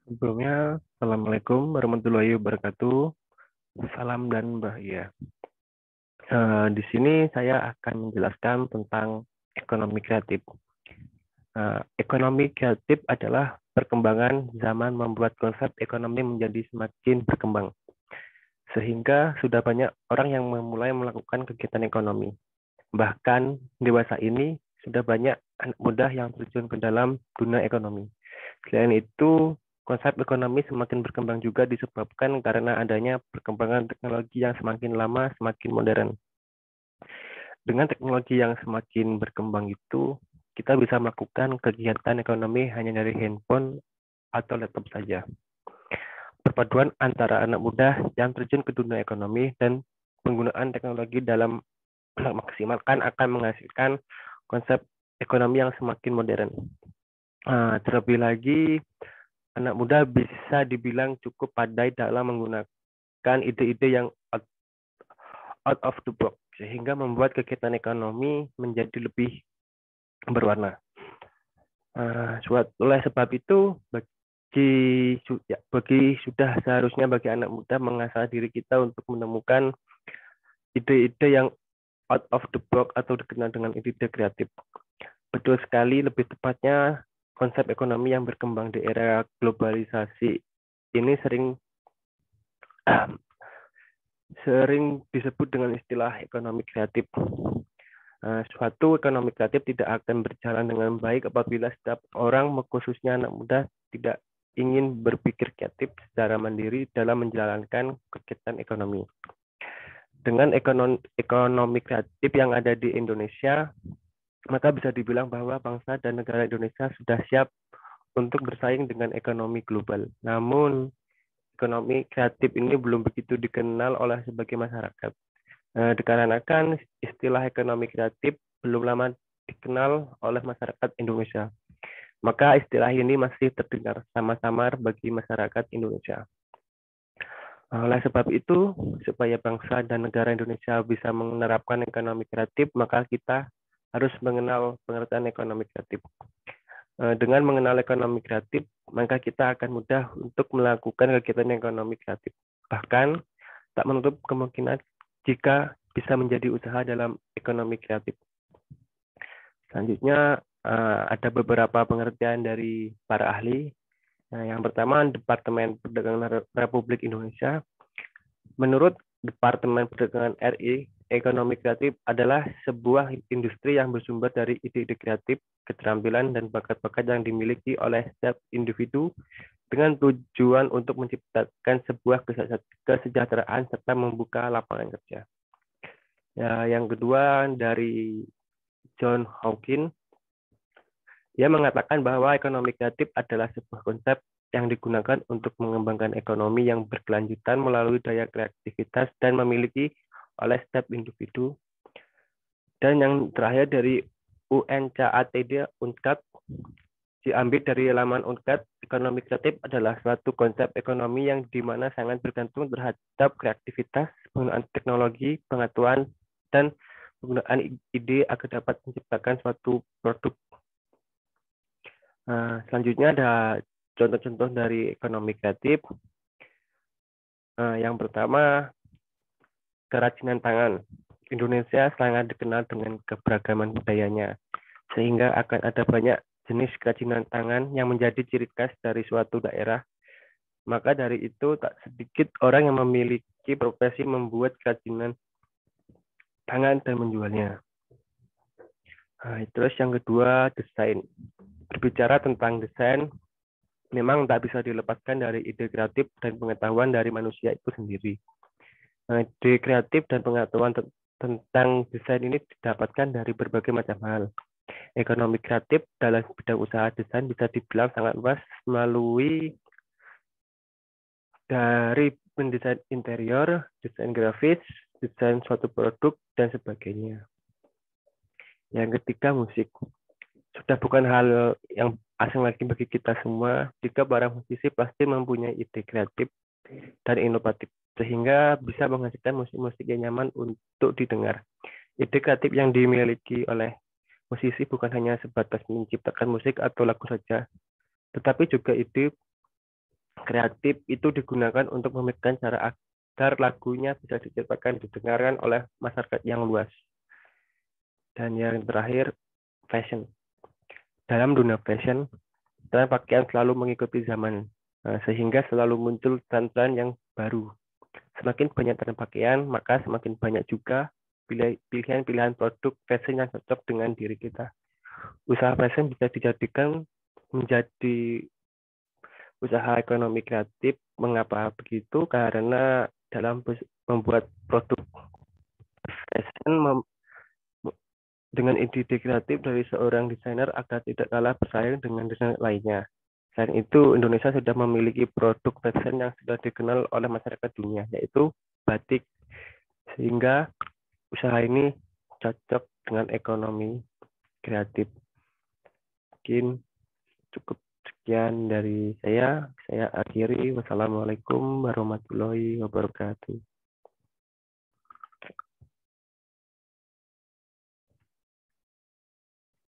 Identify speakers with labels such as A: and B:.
A: Sebelumnya, Assalamualaikum warahmatullahi wabarakatuh. Salam dan bahagia. Di sini saya akan menjelaskan tentang ekonomi kreatif. Ekonomi kreatif adalah perkembangan zaman membuat konsep ekonomi menjadi semakin berkembang, sehingga sudah banyak orang yang memulai melakukan kegiatan ekonomi. Bahkan dewasa ini sudah banyak anak muda yang terjun ke dalam dunia ekonomi. Selain itu, konsep ekonomi semakin berkembang juga disebabkan karena adanya perkembangan teknologi yang semakin lama semakin modern. Dengan teknologi yang semakin berkembang itu, kita bisa melakukan kegiatan ekonomi hanya dari handphone atau laptop saja. Perpaduan antara anak muda yang terjun ke dunia ekonomi dan penggunaan teknologi dalam memaksimalkan akan menghasilkan konsep ekonomi yang semakin modern. Terlebih lagi, anak muda bisa dibilang cukup pandai dalam menggunakan ide-ide yang out of the box, sehingga membuat kegiatan ekonomi menjadi lebih berwarna. Oleh sebab itu, sudah seharusnya bagi anak muda mengasah diri kita untuk menemukan ide-ide yang out of the box atau dikenal dengan ide-ide kreatif. Betul sekali, lebih tepatnya konsep ekonomi yang berkembang di era globalisasi ini sering disebut dengan istilah ekonomi kreatif. Suatu ekonomi kreatif tidak akan berjalan dengan baik apabila setiap orang, khususnya anak muda, tidak ingin berpikir kreatif secara mandiri dalam menjalankan kegiatan ekonomi. Dengan ekonomi kreatif yang ada di Indonesia, maka bisa dibilang bahwa bangsa dan negara Indonesia sudah siap untuk bersaing dengan ekonomi global. Namun, ekonomi kreatif ini belum begitu dikenal oleh sebagian masyarakat. Dikarenakan istilah ekonomi kreatif belum lama dikenal oleh masyarakat Indonesia. Maka istilah ini masih terdengar samar-samar bagi masyarakat Indonesia. Oleh sebab itu, supaya bangsa dan negara Indonesia bisa menerapkan ekonomi kreatif, maka kita harus mengenal pengertian ekonomi kreatif. Dengan mengenal ekonomi kreatif, maka kita akan mudah untuk melakukan kegiatan ekonomi kreatif. Bahkan, tak menutup kemungkinan jika bisa menjadi usaha dalam ekonomi kreatif. Selanjutnya, ada beberapa pengertian dari para ahli. Yang pertama, Departemen Perdagangan Republik Indonesia. Menurut Departemen Perdagangan RI, ekonomi kreatif adalah sebuah industri yang bersumber dari ide-ide kreatif, keterampilan, dan bakat-bakat yang dimiliki oleh setiap individu dengan tujuan untuk menciptakan sebuah kesejahteraan serta membuka lapangan kerja. Yang kedua, dari John Hawkins, dia mengatakan bahwa ekonomi kreatif adalah sebuah konsep yang digunakan untuk mengembangkan ekonomi yang berkelanjutan melalui daya kreativitas dan memiliki oleh setiap individu. Dan yang terakhir dari UNCATD UNCTAD, diambil dari laman UNCTAD, ekonomi kreatif adalah suatu konsep ekonomi yang dimana sangat bergantung terhadap kreativitas, penggunaan teknologi, pengetahuan, dan penggunaan ide agar dapat menciptakan suatu produk. Selanjutnya ada contoh-contoh dari ekonomi kreatif. Yang pertama, kerajinan tangan. Indonesia sangat dikenal dengan keberagaman budayanya, sehingga akan ada banyak jenis kerajinan tangan yang menjadi ciri khas dari suatu daerah. Maka dari itu, tak sedikit orang yang memiliki profesi membuat kerajinan tangan dan menjualnya. Terus yang kedua, desain. Berbicara tentang desain, memang tak bisa dilepaskan dari ide kreatif dan pengetahuan dari manusia itu sendiri. Ide kreatif dan pengetahuan tentang desain ini didapatkan dari berbagai macam hal. Ekonomi kreatif dalam bidang usaha desain bisa dibilang sangat luas melalui dari mendesain interior, desain grafis, desain suatu produk, dan sebagainya. Yang ketiga, musik. Sudah bukan hal yang asing lagi bagi kita semua jika para musisi pasti mempunyai ide kreatif dan inovatif sehingga bisa menghasilkan musik-musik yang nyaman untuk didengar. Ide kreatif yang dimiliki oleh musisi bukan hanya sebatas menciptakan musik atau lagu saja, tetapi juga ide kreatif itu digunakan untuk memikirkan cara agar lagunya bisa diciptakan, didengarkan oleh masyarakat yang luas. Dan yang terakhir, fashion. Dalam dunia fashion, tren pakaian selalu mengikuti zaman, sehingga selalu muncul tren-tren yang baru. Semakin banyak tren pakaian, maka semakin banyak juga pilihan-pilihan produk fashion yang cocok dengan diri kita. Usaha fashion bisa dijadikan menjadi usaha ekonomi kreatif. Mengapa begitu? Karena dalam membuat produk fashion dengan ide kreatif dari seorang desainer agar tidak kalah bersaing dengan desainer lainnya. Selain itu, Indonesia sudah memiliki produk fashion yang sudah dikenal oleh masyarakat dunia, yaitu batik. Sehingga usaha ini cocok dengan ekonomi kreatif. Mungkin cukup sekian dari saya. Saya akhiri. Wassalamualaikum warahmatullahi wabarakatuh.